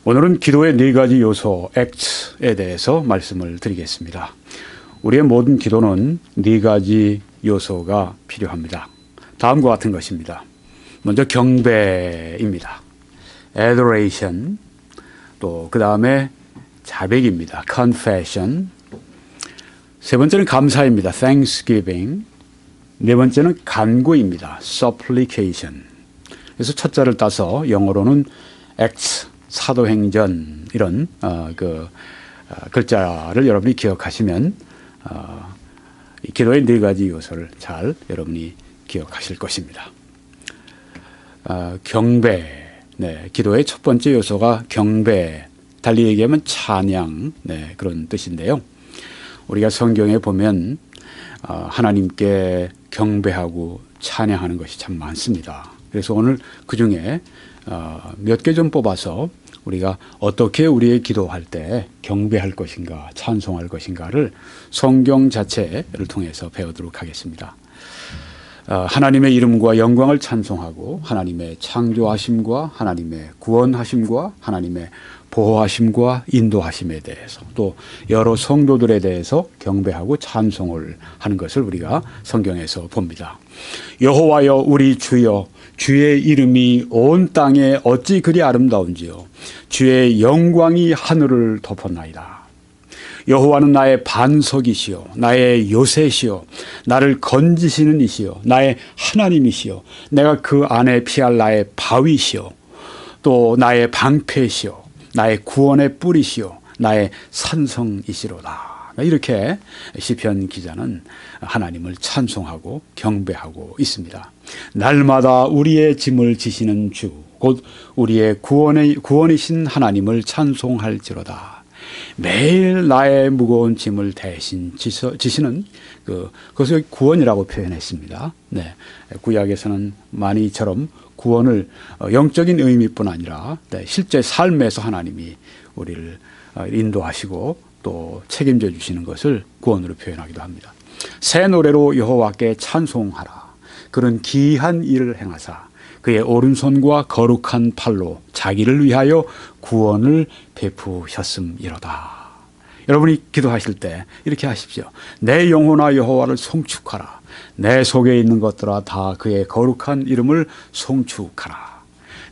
오늘은 기도의 네 가지 요소, act에 대해서 말씀을 드리겠습니다. 우리의 모든 기도는 네 가지 요소가 필요합니다. 다음과 같은 것입니다. 먼저 경배입니다. adoration, 또 그 다음에 자백입니다. confession. 세 번째는 감사입니다. thanksgiving. 네 번째는 간구입니다. supplication. 그래서 첫 자를 따서 영어로는 acts, 사도행전 이런 글자를 여러분이 기억하시면 기도의 네 가지 요소를 잘 여러분이 기억하실 것입니다. 경배, 기도의 첫 번째 요소가 경배, 달리 얘기하면 찬양, 그런 뜻인데요. 우리가 성경에 보면 하나님께 경배하고 찬양하는 것이 참 많습니다. 그래서 오늘 그 중에 몇 개 좀 뽑아서 우리가 어떻게 우리의 기도할 때 경배할 것인가, 찬송할 것인가를 성경 자체를 통해서 배우도록 하겠습니다. 하나님의 이름과 영광을 찬송하고 하나님의 창조하심과 하나님의 구원하심과 하나님의 보호하심과 인도하심에 대해서 또 여러 성도들에 대해서 경배하고 찬송을 하는 것을 우리가 성경에서 봅니다. 여호와여 우리 주여, 주의 이름이 온 땅에 어찌 그리 아름다운지요. 주의 영광이 하늘을 덮었나이다. 여호와는 나의 반석이시요 나의 요새시요 나를 건지시는 이시요 나의 하나님이시요 내가 그 안에 피할 나의 바위시요 또 나의 방패시요 나의 구원의 뿌리시요 나의 산성이시로다. 이렇게 시편 기자는 하나님을 찬송하고 경배하고 있습니다. 날마다 우리의 짐을 지시는 주, 곧 우리의 구원이신 하나님을 찬송할지로다. 매일 나의 무거운 짐을 대신 지시는 그것을 구원이라고 표현했습니다. 구약에서는 많이 이처럼 구원을 영적인 의미뿐 아니라 실제 삶에서 하나님이 우리를 인도하시고 또 책임져 주시는 것을 구원으로 표현하기도 합니다. 새 노래로 여호와께 찬송하라. 그는 기이한 일을 행하사 그의 오른손과 거룩한 팔로 자기를 위하여 구원을 베푸셨음이로다. 여러분이 기도하실 때 이렇게 하십시오. 내 영혼아 여호와를 송축하라. 내 속에 있는 것들아 다 그의 거룩한 이름을 송축하라.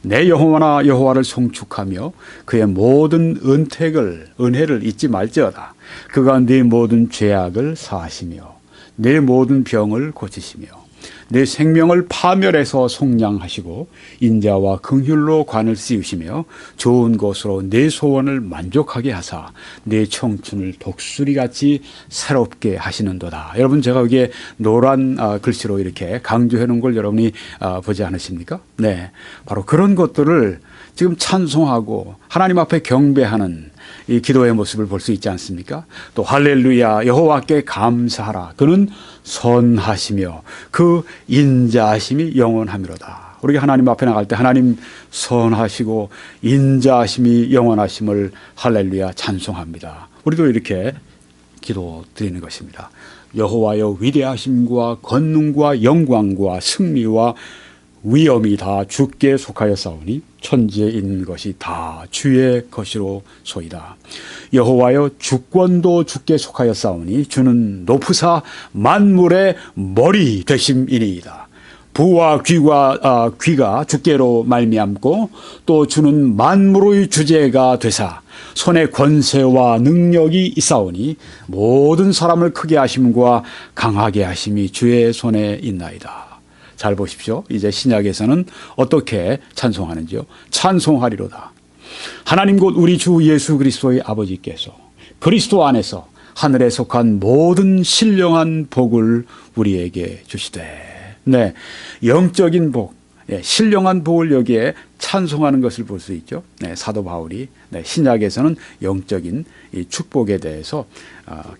내 영혼아 여호와를 송축하며 그의 모든 은혜를 잊지 말지어다. 그가 네 모든 죄악을 사하시며 네 모든 병을 고치시며 내 생명을 파멸해서 속량하시고 인자와 긍휼로 관을 씌우시며 좋은 것으로 내 소원을 만족하게 하사 내 청춘을 독수리같이 새롭게 하시는도다. 여러분 제가 여기에 노란 글씨로 이렇게 강조해 놓은 걸 여러분이 보지 않으십니까? 바로 그런 것들을 지금 찬송하고 하나님 앞에 경배하는 이 기도의 모습을 볼 수 있지 않습니까? 또 할렐루야 여호와께 감사하라. 그는 선하시며 그 인자하심이 영원하미로다. 우리가 하나님 앞에 나갈 때 하나님 선하시고 인자하심이 영원하심을 할렐루야 찬송합니다. 우리도 이렇게 기도 드리는 것입니다. 여호와여 위대하심과 권능과 영광과 승리와 위엄이 다 주께 속하였사오니 천지에 있는 것이 다 주의 것이로 소이다. 여호와여 주권도 주께 속하였사오니 주는 높으사 만물의 머리 되심이니이다. 부와 귀가 주께로 말미암고 또 주는 만물의 주제가 되사 손에 권세와 능력이 있사오니 모든 사람을 크게 하심과 강하게 하심이 주의 손에 있나이다. 잘 보십시오. 이제 신약에서는 어떻게 찬송하는지요? 찬송하리로다. 하나님 곧 우리 주 예수 그리스도의 아버지께서 그리스도 안에서 하늘에 속한 모든 신령한 복을 우리에게 주시되. 영적인 복, 신령한 복을 여기에 찬송하는 것을 볼 수 있죠. 사도 바울이 신약에서는 영적인 이 축복에 대해서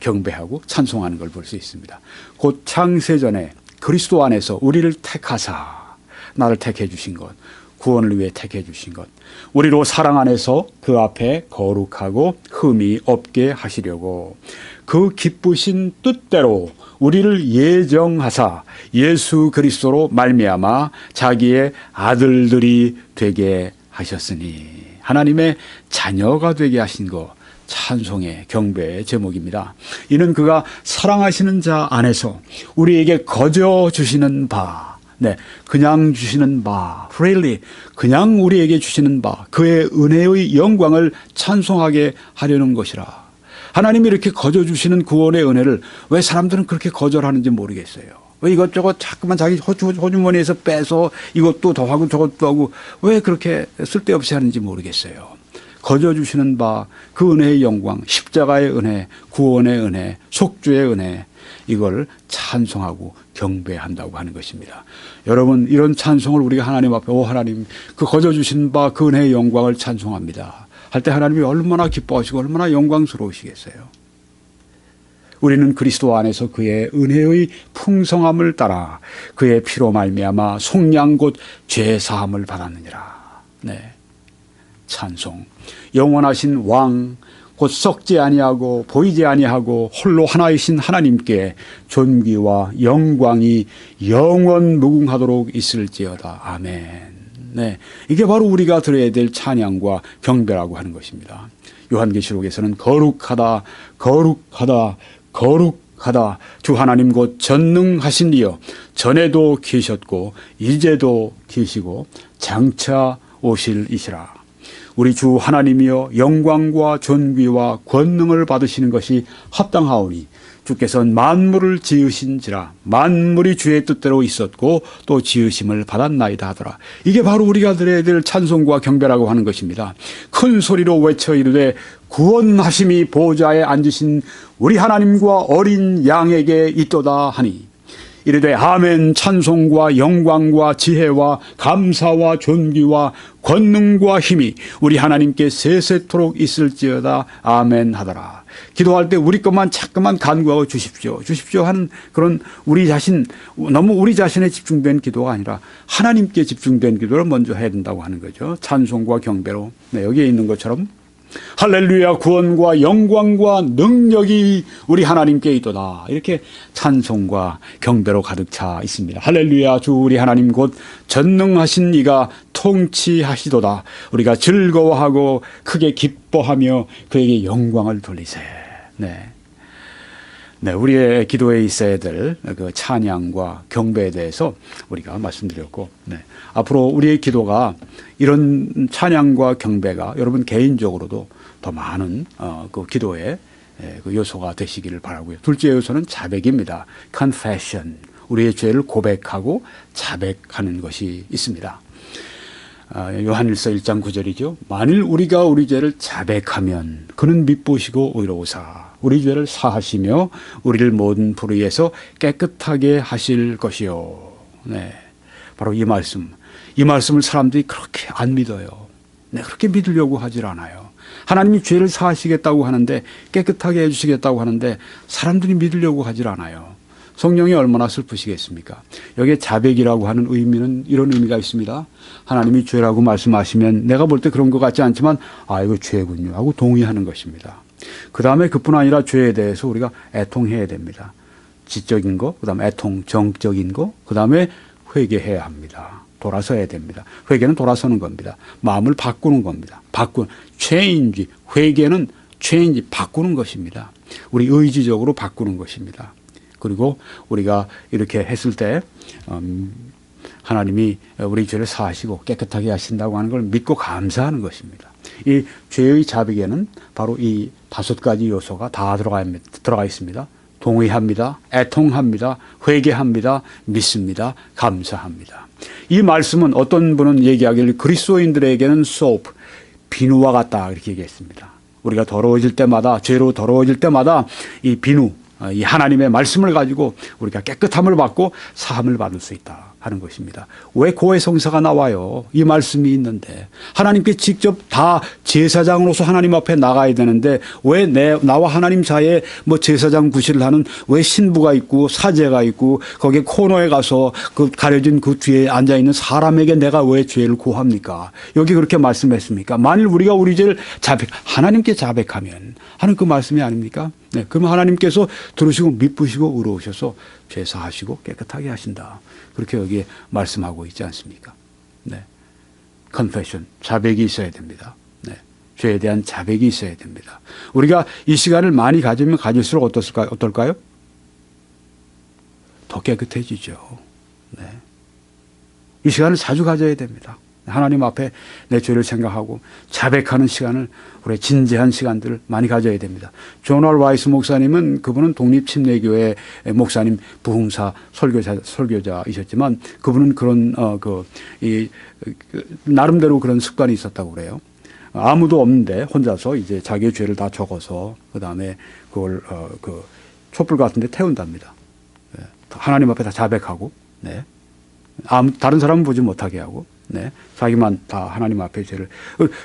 경배하고 찬송하는 걸 볼 수 있습니다. 곧 창세전에 그리스도 안에서 우리를 택하사 나를 택해 주신 것, 구원을 위해 택해 주신 것, 우리로 사랑 안에서 그 앞에 거룩하고 흠이 없게 하시려고 그 기쁘신 뜻대로 우리를 예정하사 예수 그리스도로 말미암아 자기의 아들들이 되게 하셨으니. 하나님의 자녀가 되게 하신 것, 찬송의 경배의 제목입니다. 이는 그가 사랑하시는 자 안에서 우리에게 거저 주시는 바, 그냥 주시는 바, freely, 그냥 우리에게 주시는 바, 그의 은혜의 영광을 찬송하게 하려는 것이라. 하나님이 이렇게 거저 주시는 구원의 은혜를 왜 사람들은 그렇게 거절하는지 모르겠어요. 왜 이것저것 자꾸만 자기 호주머니에서 빼서 이것도 더 하고 저것도 하고 왜 그렇게 쓸데없이 하는지 모르겠어요. 거저 주시는 바 그 은혜의 영광, 십자가의 은혜, 구원의 은혜, 속주의 은혜, 이걸 찬송하고 경배한다고 하는 것입니다. 여러분, 이런 찬송을 우리가 하나님 앞에, 오 하나님, 그 거저 주신 바 그 은혜의 영광을 찬송합니다 할 때 하나님이 얼마나 기뻐하시고 얼마나 영광스러우시겠어요. 우리는 그리스도 안에서 그의 은혜의 풍성함을 따라 그의 피로 말미암아 속량 곧 죄 사함을 받았느니라. 찬송. 영원하신 왕, 곧 썩지 아니하고 보이지 아니하고 홀로 하나이신 하나님께 존귀와 영광이 영원 무궁하도록 있을지어다. 아멘. 이게 바로 우리가 드려야 될 찬양과 경배라고 하는 것입니다. 요한계시록에서는 거룩하다, 거룩하다, 거룩하다. 주 하나님 곧 전능하신 이여 전에도 계셨고 이제도 계시고 장차 오실 이시라. 우리 주 하나님이여 영광과 존귀와 권능을 받으시는 것이 합당하오니 주께서는 만물을 지으신지라 만물이 주의 뜻대로 있었고 또 지으심을 받았나이다 하더라. 이게 바로 우리가 드려야 될 찬송과 경배라고 하는 것입니다. 큰 소리로 외쳐 이르되 구원하심이 보좌에 앉으신 우리 하나님과 어린 양에게 있도다 하니 이르되 아멘. 찬송과 영광과 지혜와 감사와 존귀와 권능과 힘이 우리 하나님께 세세토록 있을지어다. 아멘 하더라. 기도할 때 우리 것만 자꾸만 간구하고 주십시오 하는 그런 우리 자신, 너무 우리 자신에 집중된 기도가 아니라 하나님께 집중된 기도를 먼저 해야 된다고 하는 거죠. 찬송과 경배로. 여기에 있는 것처럼 할렐루야 구원과 영광과 능력이 우리 하나님께 있도다. 이렇게 찬송과 경배로 가득 차 있습니다. 할렐루야 주 우리 하나님 곧 전능하신 이가 통치하시도다. 우리가 즐거워하고 크게 기뻐하며 그에게 영광을 돌리세. 우리의 기도에 있어야 될 그 찬양과 경배에 대해서 우리가 말씀드렸고, 앞으로 우리의 기도가 이런 찬양과 경배가 여러분 개인적으로도 더 많은 그 기도의 그 요소가 되시기를 바라고요. 둘째 요소는 자백입니다. confession. 우리의 죄를 고백하고 자백하는 것이 있습니다. 요한일서 1장 9절이죠. 만일 우리가 우리 죄를 자백하면 그는 밉보시고 의로우사 우리 죄를 사하시며 우리를 모든 불의에서 깨끗하게 하실 것이요. 바로 이 말씀을 사람들이 그렇게 안 믿어요. 그렇게 믿으려고 하질 않아요. 하나님이 죄를 사하시겠다고 하는데, 깨끗하게 해주시겠다고 하는데 사람들이 믿으려고 하질 않아요. 성령이 얼마나 슬프시겠습니까? 여기에 자백이라고 하는 의미는 이런 의미가 있습니다. 하나님이 죄라고 말씀하시면 내가 볼 때 그런 것 같지 않지만 이거 죄군요 하고 동의하는 것입니다. 그 다음에 그뿐 아니라 죄에 대해서 우리가 애통해야 됩니다. 지적인 거, 그 다음에 애통, 정적인 거, 그 다음에 회개해야 합니다. 돌아서야 됩니다. 회개는 돌아서는 겁니다. 마음을 바꾸는 겁니다. change, 회개는 change, 바꾸는 것입니다. 우리 의지적으로 바꾸는 것입니다. 그리고 우리가 이렇게 했을 때 하나님이 우리 죄를 사하시고 깨끗하게 하신다고 하는 걸 믿고 감사하는 것입니다. 이 죄의 자백에는 바로 이 5가지 요소가 다 들어가 있습니다. 동의합니다. 애통합니다. 회개합니다. 믿습니다. 감사합니다. 이 말씀은 어떤 분은 얘기하기를 그리스도인들에게는 soap, 비누와 같다 이렇게 얘기했습니다. 우리가 더러워질 때마다, 죄로 더러워질 때마다 이 비누, 이 하나님의 말씀을 가지고 우리가 깨끗함을 받고 사함을 받을 수 있다 하는 것입니다. 왜 고해성사가 나와요? 이 말씀이 있는데 하나님께 직접 다 제사장으로서 하나님 앞에 나가야 되는데 왜 나와 하나님 사이에 제사장 구실을 하는 왜 신부가 있고 사제가 있고 거기에 코너에 가서 그 가려진 그 뒤에 앉아 있는 사람에게 내가 왜 죄를 고합니까? 여기 그렇게 말씀했습니까? 만일 우리가 우리 죄를 하나님께 자백하면 하는 그 말씀이 아닙니까? 그럼 하나님께서 들으시고 미쁘시고 의로우셔서 죄 사하시고 깨끗하게 하신다. 그렇게 여기에 말씀하고 있지 않습니까? confession, 자백이 있어야 됩니다. 죄에 대한 자백이 있어야 됩니다. 우리가 이 시간을 많이 가지면 가질수록 어떨까요? 더 깨끗해지죠. 네. 이 시간을 자주 가져야 됩니다. 하나님 앞에 내 죄를 생각하고 자백하는 시간을, 우리의 진지한 시간들을 많이 가져야 됩니다. 존 알 와이스 목사님은, 그분은 독립침례교회 목사님, 부흥사 설교자이셨지만 그분은 그런 나름대로 그런 습관이 있었다고 그래요. 아무도 없는데 혼자서 이제 자기의 죄를 다 적어서 그 다음에 그걸 촛불 같은데 태운답니다. 네. 하나님 앞에 다 자백하고, 네. 다른 사람은 보지 못하게 하고, 네. 자기만 다 하나님 앞에 죄를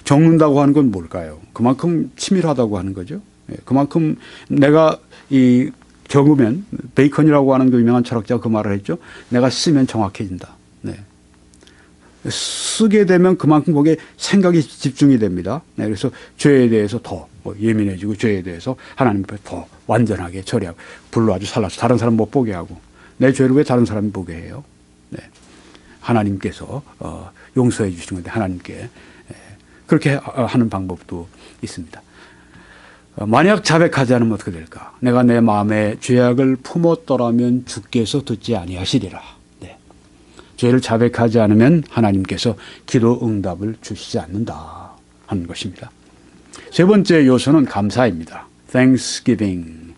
적는다고 하는 건 뭘까요? 그만큼 치밀하다고 하는 거죠. 네. 그만큼 내가 적으면, 베이컨이라고 하는 그 유명한 철학자가 그 말을 했죠. 내가 쓰면 정확해진다. 네. 쓰게 되면 그만큼 거기에 생각이 집중이 됩니다. 네. 그래서 죄에 대해서 더 예민해지고, 죄에 대해서 하나님 앞에 더 완전하게 처리하고, 불로 아주 살라서 다른 사람 못 보게 하고. 내 죄를 왜 다른 사람이 보게 해요? 네. 하나님께서 용서해 주시는 건데, 하나님께 그렇게 하는 방법도 있습니다. 만약 자백하지 않으면 어떻게 될까? 내가 내 마음에 죄악을 품었더라면 주께서 듣지 아니하시리라. 네. 죄를 자백하지 않으면 하나님께서 기도 응답을 주시지 않는다 하는 것입니다. 세 번째 요소는 감사입니다. Thanksgiving.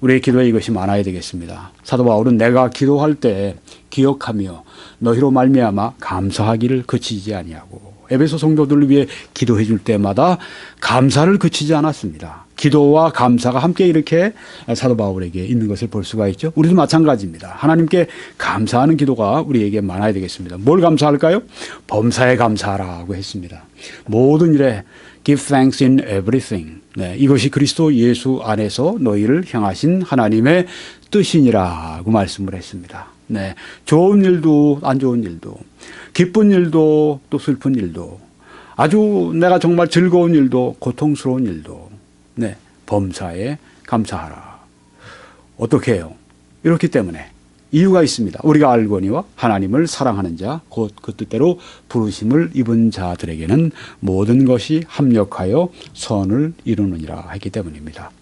우리의 기도에 이것이 많아야 되겠습니다. 사도 바울은 내가 기도할 때 기억하며 너희로 말미암아 감사하기를 그치지 아니하고, 에베소 성도들을 위해 기도해 줄 때마다 감사를 그치지 않았습니다. 기도와 감사가 함께 이렇게 사도 바울에게 있는 것을 볼 수가 있죠. 우리도 마찬가지입니다. 하나님께 감사하는 기도가 우리에게 많아야 되겠습니다. 뭘 감사할까요? 범사에 감사하라고 했습니다. 모든 일에 give thanks in everything. 네, 이것이 그리스도 예수 안에서 너희를 향하신 하나님의 뜻이니라고 말씀을 했습니다. 네, 좋은 일도 안 좋은 일도, 기쁜 일도 또 슬픈 일도, 아주 내가 정말 즐거운 일도 고통스러운 일도, 네, 범사에 감사하라. 어떻게 해요? 이렇기 때문에 이유가 있습니다. 우리가 알거니와 하나님을 사랑하는 자, 곧 그 뜻대로 부르심을 입은 자들에게는 모든 것이 합력하여 선을 이루느니라 했기 때문입니다.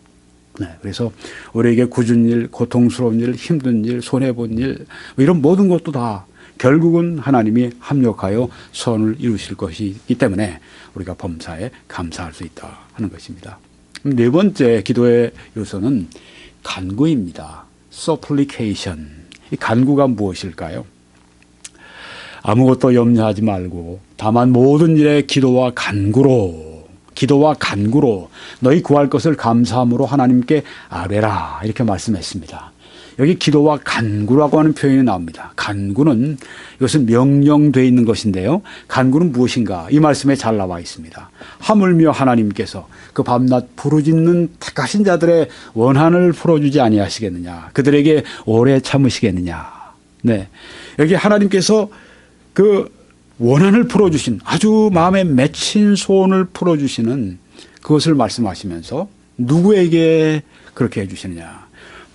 네, 그래서 우리에게 굳은 일, 고통스러운 일, 힘든 일, 손해본 일, 이런 모든 것도 다 결국은 하나님이 합력하여 선을 이루실 것이기 때문에 우리가 범사에 감사할 수 있다 하는 것입니다. 네 번째 기도의 요소는 간구입니다. supplication. 이 간구가 무엇일까요? 아무것도 염려하지 말고 다만 모든 일에 기도와 간구로 너희 구할 것을 감사함으로 하나님께 아뢰라, 이렇게 말씀했습니다. 여기 기도와 간구라고 하는 표현이 나옵니다. 간구는, 이것은 명령되어 있는 것인데요. 간구는 무엇인가? 이 말씀에 잘 나와 있습니다. 하물며 하나님께서 그 밤낮 부르짖는 택하신 자들의 원한을 풀어주지 아니하시겠느냐? 그들에게 오래 참으시겠느냐? 네, 여기 하나님께서 그 원한을 풀어주신, 아주 마음에 맺힌 소원을 풀어주시는 그것을 말씀하시면서 누구에게 그렇게 해주시느냐?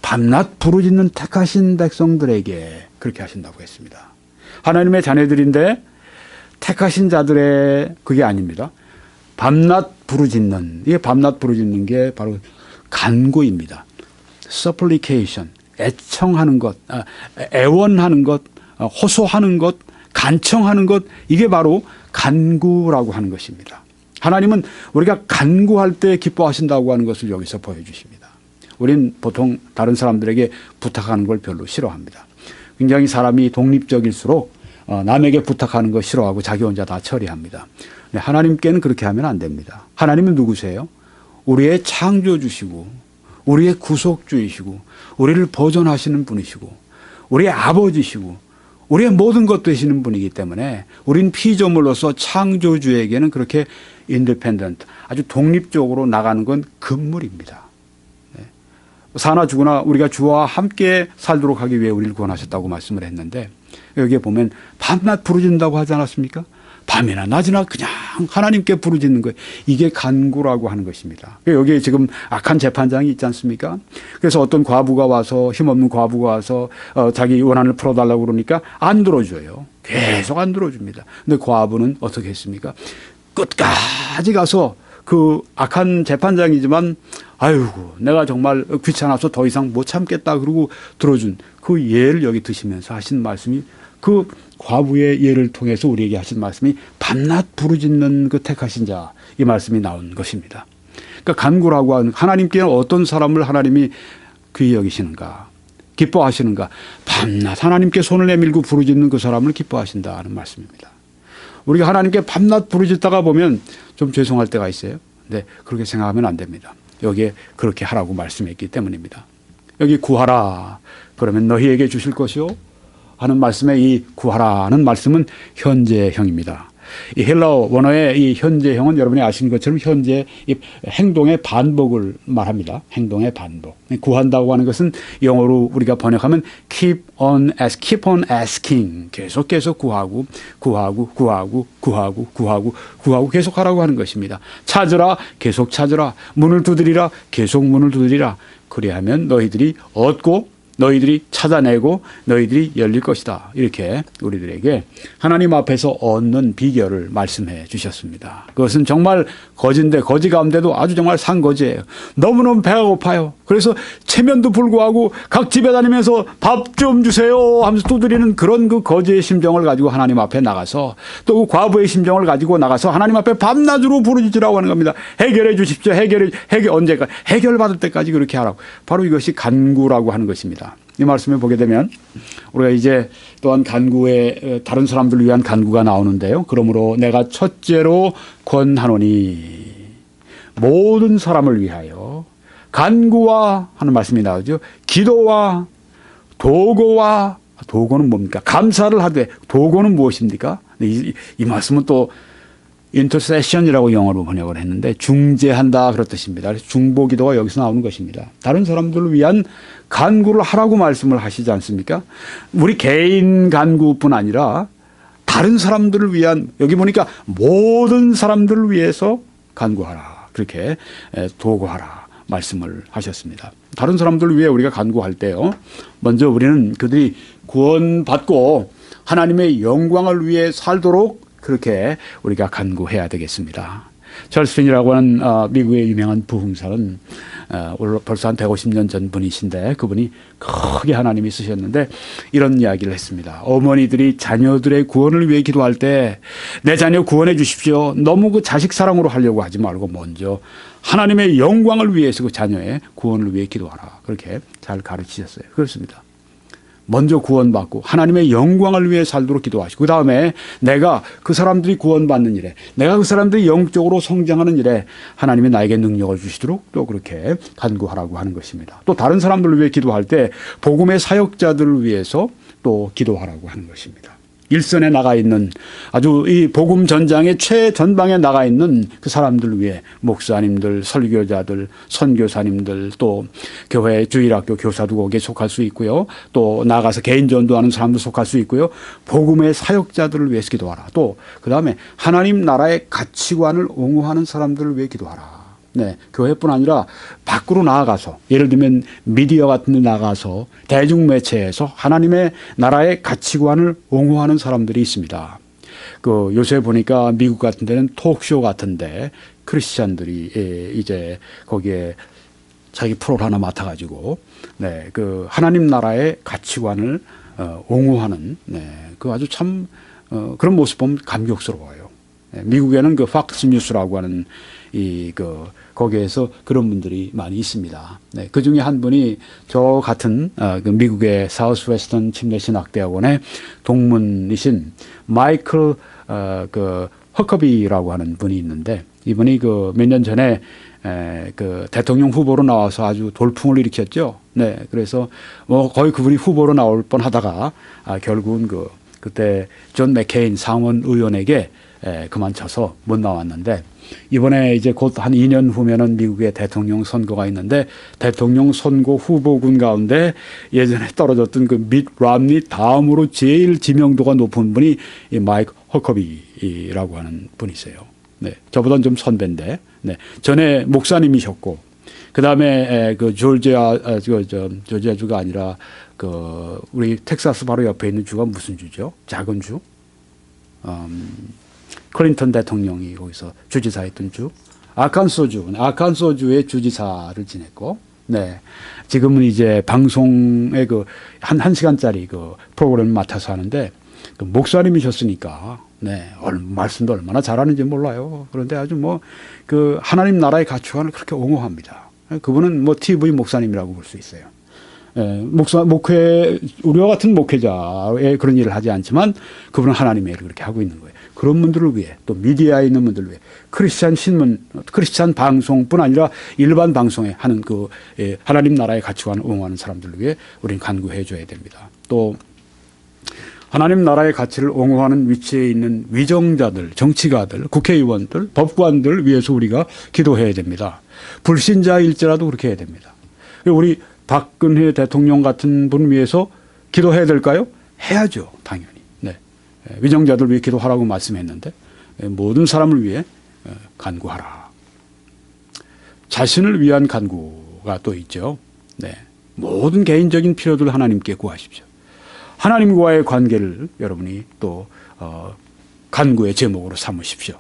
밤낮 부르짖는 택하신 백성들에게 그렇게 하신다고 했습니다. 하나님의 자녀들인데 택하신 자들의 그게 아닙니다. 밤낮 부르짖는, 이게 밤낮 부르짖는 게 바로 간구입니다. supplication, 애청하는 것, 애원하는 것, 호소하는 것, 간청하는 것, 이게 바로 간구라고 하는 것입니다. 하나님은 우리가 간구할 때 기뻐하신다고 하는 것을 여기서 보여주십니다. 우린 보통 다른 사람들에게 부탁하는 걸 별로 싫어합니다. 굉장히 사람이 독립적일수록 남에게 부탁하는 거 싫어하고 자기 혼자 다 처리합니다. 하나님께는 그렇게 하면 안 됩니다. 하나님은 누구세요? 우리의 창조주시고 우리의 구속주이시고 우리를 보존하시는 분이시고 우리의 아버지시고 우리의 모든 것 되시는 분이기 때문에 우린 피조물로서 창조주에게는 그렇게 인디펜던트, 아주 독립적으로 나가는 건 금물입니다. 네. 사나 죽으나 우리가 주와 함께 살도록 하기 위해 우리를 구원하셨다고 말씀을 했는데, 여기에 보면 밤낮 부르짖는다고 하지 않았습니까? 밤이나 낮이나 그냥 하나님께 부르짖는 거예요. 이게 간구라고 하는 것입니다. 여기에 지금 악한 재판장이 있지 않습니까? 그래서 어떤 과부가 와서, 힘없는 과부가 와서 자기 원한을 풀어달라고 그러니까 안 들어줘요. 계속 안 들어줍니다. 근데 과부는 어떻게 했습니까? 끝까지 가서 그 악한 재판장이지만 아이고 내가 정말 귀찮아서 더 이상 못 참겠다 그러고 들어준 그 예를 여기 드시면서 하신 말씀이 그 과부의 예를 통해서 우리에게 하신 말씀이 밤낮 부르짖는 그 택하신 자 이 말씀이 나온 것입니다. 그러니까 간구라고 하는 하나님께는 어떤 사람을 하나님이 귀히 여기시는가 기뻐하시는가 밤낮 하나님께 손을 내밀고 부르짖는 그 사람을 기뻐하신다는 말씀입니다. 우리가 하나님께 밤낮 부르짖다가 보면 좀 죄송할 때가 있어요. 근데 그렇게 생각하면 안 됩니다. 여기에 그렇게 하라고 말씀했기 때문입니다. 여기 구하라 그러면 너희에게 주실 것이요 하는 말씀에 이 구하라는 말씀은 현재형입니다. 이 헬라어 원어의 이 현재형은 여러분이 아시는 것처럼 현재 이 행동의 반복을 말합니다. 행동의 반복. 구한다고 하는 것은 영어로 우리가 번역하면 keep on asking. 계속 구하고 계속 하라고 하는 것입니다. 찾으라 계속 찾으라. 문을 두드리라 계속 문을 두드리라. 그리하면 너희들이 얻고 너희들이 찾아내고 너희들이 열릴 것이다. 이렇게 우리들에게 하나님 앞에서 얻는 비결을 말씀해 주셨습니다. 그것은 정말 거지인데 거지 가운데도 아주 정말 산거지예요. 너무너무 배가 고파요. 그래서 체면도 불구하고 각 집에 다니면서 밥 좀 주세요 하면서 두드리는 그런 그 거지의 심정을 가지고 하나님 앞에 나가서 또 그 과부의 심정을 가지고 나가서 하나님 앞에 밤낮으로 부르짖으라고 하는 겁니다. 해결해 주십시오. 언제까 해결받을 때까지 그렇게 하라고. 바로 이것이 간구라고 하는 것입니다. 이 말씀을 보게 되면 우리가 이제 또한 간구에 다른 사람들을 위한 간구가 나오는데요. 그러므로 내가 첫째로 권하노니 모든 사람을 위하여 간구와 하는 말씀이 나오죠. 기도와 도고는 뭡니까? 감사를 하되 도고는 무엇입니까? 이 말씀은 또 intercession이라고 영어로 번역을 했는데 중재한다 그런 뜻입니다. 그래서 중보기도가 여기서 나오는 것입니다. 다른 사람들을 위한 간구를 하라고 말씀을 하시지 않습니까? 우리 개인 간구뿐 아니라 다른 사람들을 위한 여기 보니까 모든 사람들을 위해서 간구하라. 그렇게 도구하라 말씀을 하셨습니다. 다른 사람들을 위해 우리가 간구할 때요. 먼저 우리는 그들이 구원받고 하나님의 영광을 위해 살도록 그렇게 우리가 간구해야 되겠습니다. 찰스 핀이라고 하는 미국의 유명한 부흥사는 벌써 한 150년 전 분이신데 그분이 크게 하나님이 쓰셨는데 이런 이야기를 했습니다. 어머니들이 자녀들의 구원을 위해 기도할 때 내 자녀 구원해 주십시오. 너무 그 자식 사랑으로 하려고 하지 말고 먼저 하나님의 영광을 위해서 그 자녀의 구원을 위해 기도하라. 그렇게 잘 가르치셨어요. 그렇습니다. 먼저 구원받고 하나님의 영광을 위해 살도록 기도하시고 그다음에 내가 그 사람들이 구원받는 일에 내가 그 사람들이 영적으로 성장하는 일에 하나님이 나에게 능력을 주시도록 또 그렇게 간구하라고 하는 것입니다. 또 다른 사람들을 위해 기도할 때 복음의 사역자들을 위해서 또 기도하라고 하는 것입니다. 일선에 나가 있는 아주 이 복음 전장의 최전방에 나가 있는 그 사람들을 위해 목사님들, 설교자들, 선교사님들 또 교회 주일학교 교사도 거기에 속할 수 있고요. 또 나가서 개인 전도하는 사람도 속할 수 있고요. 복음의 사역자들을 위해서 기도하라. 또 그다음에 하나님 나라의 가치관을 옹호하는 사람들을 위해 기도하라. 네, 교회뿐 아니라 밖으로 나아가서 예를 들면 미디어 같은 데 나가서 대중매체에서 하나님의 나라의 가치관을 옹호하는 사람들이 있습니다. 그 요새 보니까 미국 같은 데는 톡쇼 같은데 크리스찬들이 이제 거기에 자기 프로를 하나 맡아가지고 네, 그 하나님 나라의 가치관을 옹호하는 그 아주 참 그런 모습 보면 감격스러워요. 미국에는 그 팍스 뉴스라고 하는 거기에서 그런 분들이 많이 있습니다. 네, 그 중에 한 분이 저 같은 그 미국의 사우스 웨스턴 침례신학대학원의 동문이신 마이클 허커비라고 하는 분이 있는데 이분이 그 몇 년 전에 그 대통령 후보로 나와서 아주 돌풍을 일으켰죠. 네, 그래서 뭐 거의 그분이 후보로 나올 뻔하다가 결국은 그때 존 맥케인 상원 의원에게 그만쳐서 못 나왔는데 이번에 이제 곧 한 2년 후면은 미국의 대통령 선거가 있는데 대통령 선거 후보군 가운데 예전에 떨어졌던 그 밋 람니 다음으로 제일 지명도가 높은 분이 이 마이크 허커비라고 하는 분이세요. 네, 저보다는 좀 선배인데, 네, 전에 목사님이셨고, 그 다음에 그 조지아주가 아니라 그 우리 텍사스 바로 옆에 있는 주가 무슨 주죠? 작은 주? 클린턴 대통령이 거기서 주지사 했던 주. 아칸소주의 주지사를 지냈고, 네. 지금은 이제 방송의 한 시간짜리 프로그램을 맡아서 하는데, 목사님이셨으니까, 네. 말씀도 얼마나 잘하는지 몰라요. 그런데 아주 하나님 나라의 가치관을 그렇게 옹호합니다. 그분은 TV 목사님이라고 볼 수 있어요. 우리와 같은 목회자의 그런 일을 하지 않지만 그분은 하나님의 일을 그렇게 하고 있는 거예요. 그런 분들을 위해, 또 미디어에 있는 분들을 위해, 크리스찬 신문, 크리스찬 방송뿐 아니라 일반 방송에 하는 하나님 나라의 가치관을 옹호하는 사람들을 위해 우리는 간구해 줘야 됩니다. 또 하나님 나라의 가치를 옹호하는 위치에 있는 위정자들, 정치가들, 국회의원들, 법관들 위해서 우리가 기도해야 됩니다. 불신자일지라도 그렇게 해야 됩니다. 우리 박근혜 대통령 같은 분 위해서 기도해야 될까요? 해야죠, 당연히. 네. 위정자들 위해 기도하라고 말씀했는데 모든 사람을 위해 간구하라. 자신을 위한 간구가 또 있죠. 네. 모든 개인적인 필요들 하나님께 구하십시오. 하나님과의 관계를 여러분이 또 간구의 제목으로 삼으십시오.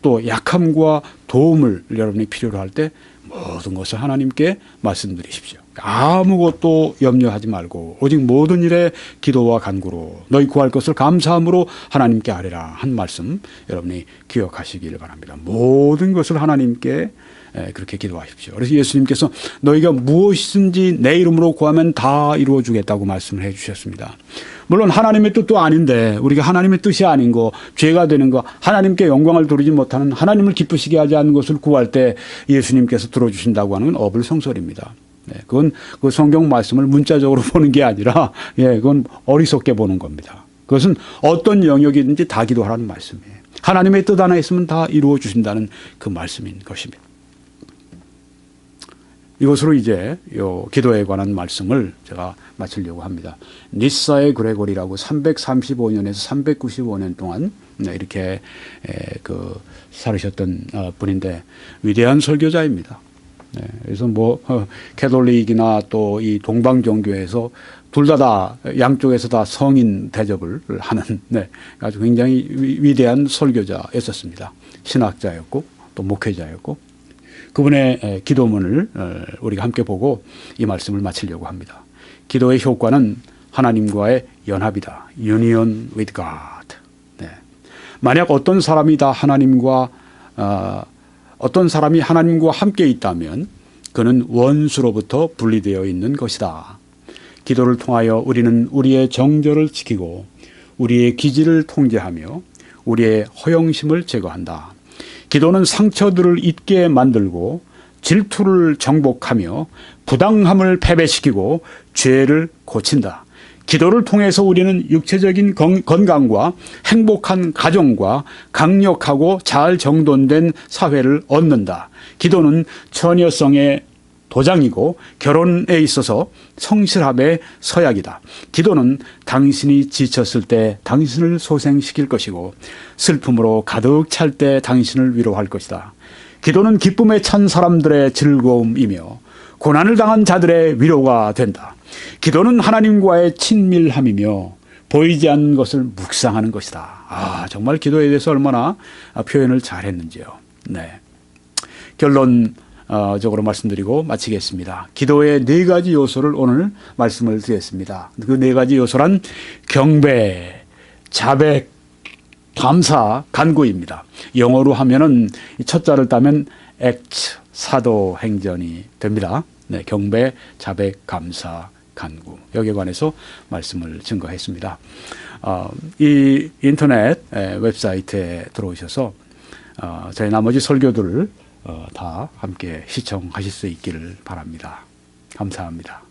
또 약함과 도움을 여러분이 필요로 할 때 모든 것을 하나님께 말씀드리십시오. 아무것도 염려하지 말고 오직 모든 일에 기도와 간구로 너희 구할 것을 감사함으로 하나님께 아뢰라 한 말씀 여러분이 기억하시길 바랍니다. 모든 것을 하나님께 그렇게 기도하십시오. 그래서 예수님께서 너희가 무엇이든지 내 이름으로 구하면 다 이루어 주겠다고 말씀을 해 주셨습니다. 물론 하나님의 뜻도 아닌데 우리가 하나님의 뜻이 아닌 거, 죄가 되는 거, 하나님께 영광을 돌리지 못하는, 하나님을 기쁘시게 하지 않는 것을 구할 때 예수님께서 들어주신다고 하는 건 어불성설입니다. 네, 그건 그 성경 말씀을 문자적으로 보는 게 아니라, 그건 어리석게 보는 겁니다. 그것은 어떤 영역이든지 다 기도하라는 말씀이에요. 하나님의 뜻 하나 있으면 다 이루어 주신다는 그 말씀인 것입니다. 이것으로 이제 요 기도에 관한 말씀을 제가 마치려고 합니다. 니사의 그레고리라고 335년에서 395년 동안 이렇게 살으셨던 분인데 위대한 설교자입니다. 그래서 캐톨릭이나 또 이 동방 종교에서 둘 다 양쪽에서 다 성인 대접을 하는 아주 굉장히 위대한 설교자였었습니다. 신학자였고 또 목회자였고. 그분의 기도문을 우리가 함께 보고 이 말씀을 마치려고 합니다. 기도의 효과는 하나님과의 연합이다. Union with God. 네. 만약 어떤 사람이 하나님과 함께 있다면 그는 원수로부터 분리되어 있는 것이다. 기도를 통하여 우리는 우리의 정절을 지키고 우리의 기질을 통제하며 우리의 허영심을 제거한다. 기도는 상처들을 잊게 만들고 질투를 정복하며 부당함을 패배시키고 죄를 고친다. 기도를 통해서 우리는 육체적인 건강과 행복한 가정과 강력하고 잘 정돈된 사회를 얻는다. 기도는 처녀성의 도장이고 결혼에 있어서 성실함의 서약이다. 기도는 당신이 지쳤을 때 당신을 소생시킬 것이고 슬픔으로 가득 찰 때 당신을 위로할 것이다. 기도는 기쁨에 찬 사람들의 즐거움이며 고난을 당한 자들의 위로가 된다. 기도는 하나님과의 친밀함이며 보이지 않는 것을 묵상하는 것이다. 정말 기도에 대해서 얼마나 표현을 잘했는지요. 네. 결론적으로 말씀드리고 마치겠습니다. 기도의 4가지 요소를 오늘 말씀을 드렸습니다. 그 4가지 요소란 경배, 자백, 감사, 간구입니다. 영어로 하면은 첫 자를 따면 act, 사도행전이 됩니다. 네, 경배, 자백, 감사, 간구. 여기에 관해서 말씀을 증거했습니다. 이 인터넷 웹사이트에 들어오셔서 저희 나머지 설교들을 다 함께 시청하실 수 있기를 바랍니다. 감사합니다.